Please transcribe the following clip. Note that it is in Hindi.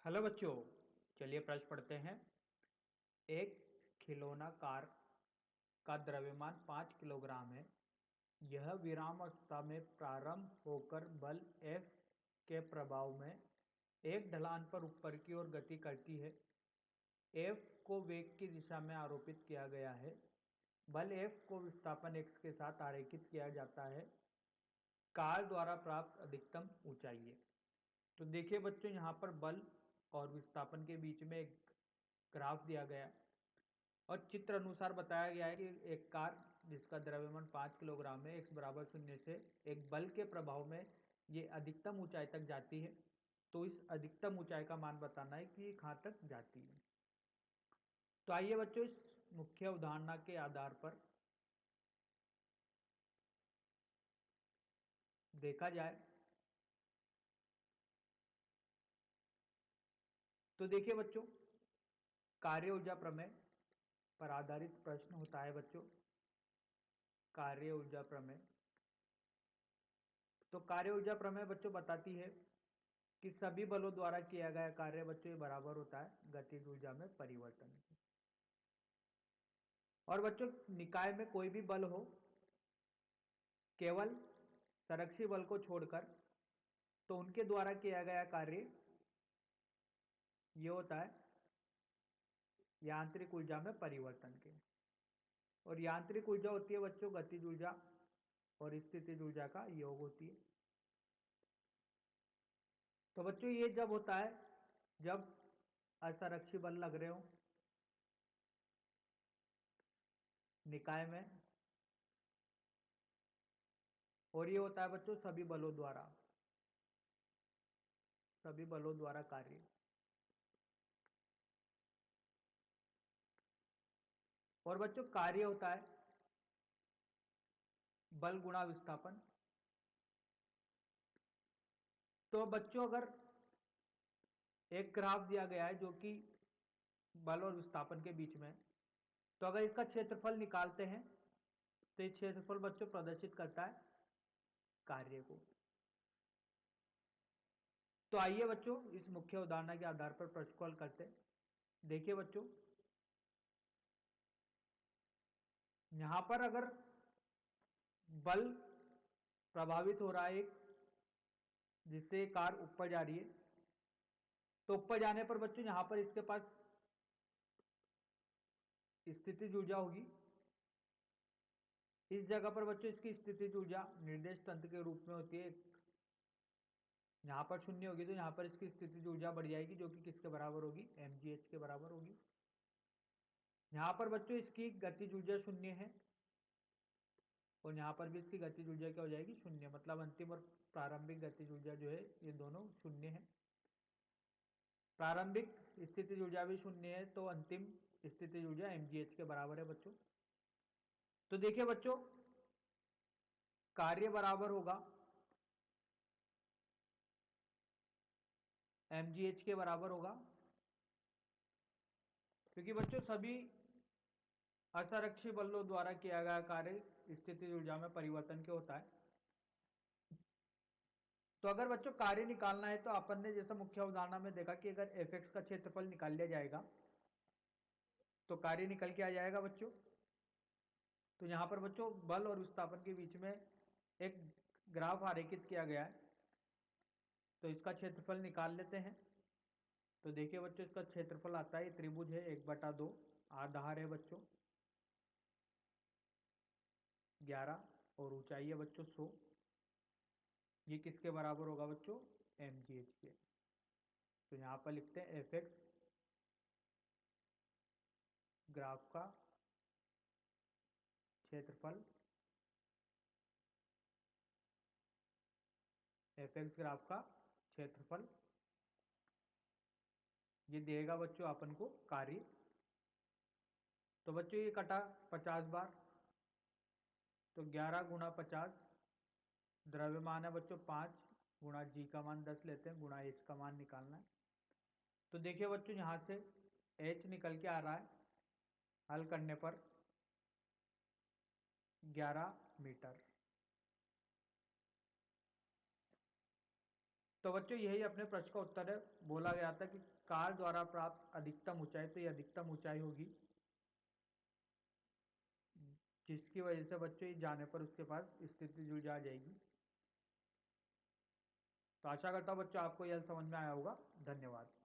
हेलो बच्चों, चलिए प्रश्न पढ़ते हैं। एक खिलौना कार का द्रव्यमान 5 किलोग्राम है। यह विराम अवस्था में प्रारंभ होकर बल F के प्रभाव में एक ढलान पर ऊपर की ओर गति करती है। F को वेग की दिशा में आरोपित किया गया है। बल F को विस्थापन x के साथ आरेखित किया जाता है। कार द्वारा प्राप्त अधिकतम ऊंचाई है। तो देखिए बच्चों, यहाँ पर बल और विस्थापन के बीच में एक ग्राफ दिया गया है और चित्र अनुसार बताया गया है कि एक कार जिसका द्रव्यमान 5 किलोग्राम है, x बराबर 0 से एक बल के प्रभाव में ये अधिकतम ऊंचाई तक जाती है। तो इस अधिकतम ऊंचाई का मान बताना है कि कहाँ तक जाती है। तो आइए बच्चों, इस मुख्य उदाहरण के आधार पर देखा जाए। तो देखिए बच्चों, कार्य ऊर्जा प्रमेय पर आधारित प्रश्न होता है बच्चों। कार्य ऊर्जा प्रमेय। तो कार्य ऊर्जा प्रमेय बच्चों बताती है कि सभी बलों द्वारा किया गया कार्य बच्चों बराबर होता है गतिज ऊर्जा में परिवर्तन के। और बच्चों, निकाय में कोई भी बल हो, केवल संरक्षी बल को छोड़कर, तो उनके द्वारा किया गया कार्य ये होता है यांत्रिक ऊर्जा में परिवर्तन के। और यांत्रिक ऊर्जा होती है बच्चों गतिज ऊर्जा और स्थितिज ऊर्जा का योग होती है। तो बच्चों, ये जब होता है जब असंरक्षी बल लग रहे हो निकाय में, और ये होता है बच्चों सभी बलों द्वारा कार्य। और बच्चों, कार्य होता है बल गुणा विस्थापन। तो बच्चों, अगर एक ग्राफ दिया गया है जो कि बल और विस्थापन के बीच में है, तो अगर इसका क्षेत्रफल निकालते हैं तो ये क्षेत्रफल बच्चों प्रदर्शित करता है कार्य को। तो आइए बच्चों, इस मुख्य उदाहरण के आधार पर प्रश्न को हल करते हैं। देखिए बच्चों, यहां पर अगर बल प्रभावित हो रहा है एक, जिससे कार ऊपर जा रही है, तो ऊपर जाने पर बच्चों यहां पर इसके पास स्थितिज ऊर्जा होगी। इस जगह पर बच्चों इसकी स्थितिज ऊर्जा निर्देश तंत्र के रूप में होती है। यहां पर शून्य होगी तो यहां पर इसकी स्थितिज ऊर्जा बढ़ जाएगी, जो कि किसके बराबर होगी, mgh के बराबर होगी। यहां पर बच्चों इसकी गतिज ऊर्जा शून्य है और यहां पर भी इसकी गतिज ऊर्जा क्या हो जाएगी, शून्य। मतलब अंतिम और प्रारंभिक गतिज ऊर्जा जो है ये दोनों शून्य है। प्रारंभिक स्थितिज ऊर्जा भी शून्य है, तो अंतिम स्थितिज ऊर्जा mgh के बराबर है बच्चों। तो देखिए बच्चों, कार्य बराबर होगा mgh के बराबर होगा, क्योंकि बच्चों सभी असंरक्षी बलों द्वारा किया गया कार्य स्थितिज ऊर्जा में परिवर्तन के होता है। तो अगर बच्चों कार्य निकालना है तो अपन ने जैसा मुख्य उदाहरण में देखा कि अगर fx का क्षेत्रफल निकाल लिया जाएगा तो कार्य निकल के आ जाएगा बच्चों। तो यहां पर बच्चों बल और विस्थापन के बीच में एक ग्राफ आरेखित किया गया है, तो इसका क्षेत्रफल निकाल लेते हैं। तो देखिए बच्चों, इसका क्षेत्रफल आता है, त्रिभुज है 1/2, आधार है बच्चों 11 और ऊंचाई है बच्चों 100। ये किसके बराबर होगा बच्चों, mgh के। तो यहां पर लिखते हैं fx ग्राफ का क्षेत्रफल, fx ग्राफ का क्षेत्रफल ये देगा बच्चों अपन को कार्य। तो बच्चों ये कटा 50 बार, तो 11 गुणा 50, द्रव्यमान है बच्चों 5 गुणा जी का मान 10 लेते हैं, गुणा एच का मान निकालना है। तो देखिए बच्चों, यहां से एच निकल के आ रहा है हल करने पर 11 मीटर। तो बच्चों यही अपने प्रश्न का उत्तर है। बोला गया था कि कार द्वारा प्राप्त अधिकतम ऊंचाई, तो ये अधिकतम ऊंचाई होगी, जिसकी वजह से बच्चों ये जाने पर उसके पास स्थिति जुड़ जा जाएगी। तो आशा करता हूँ बच्चों आपको यह समझ में आया होगा। धन्यवाद।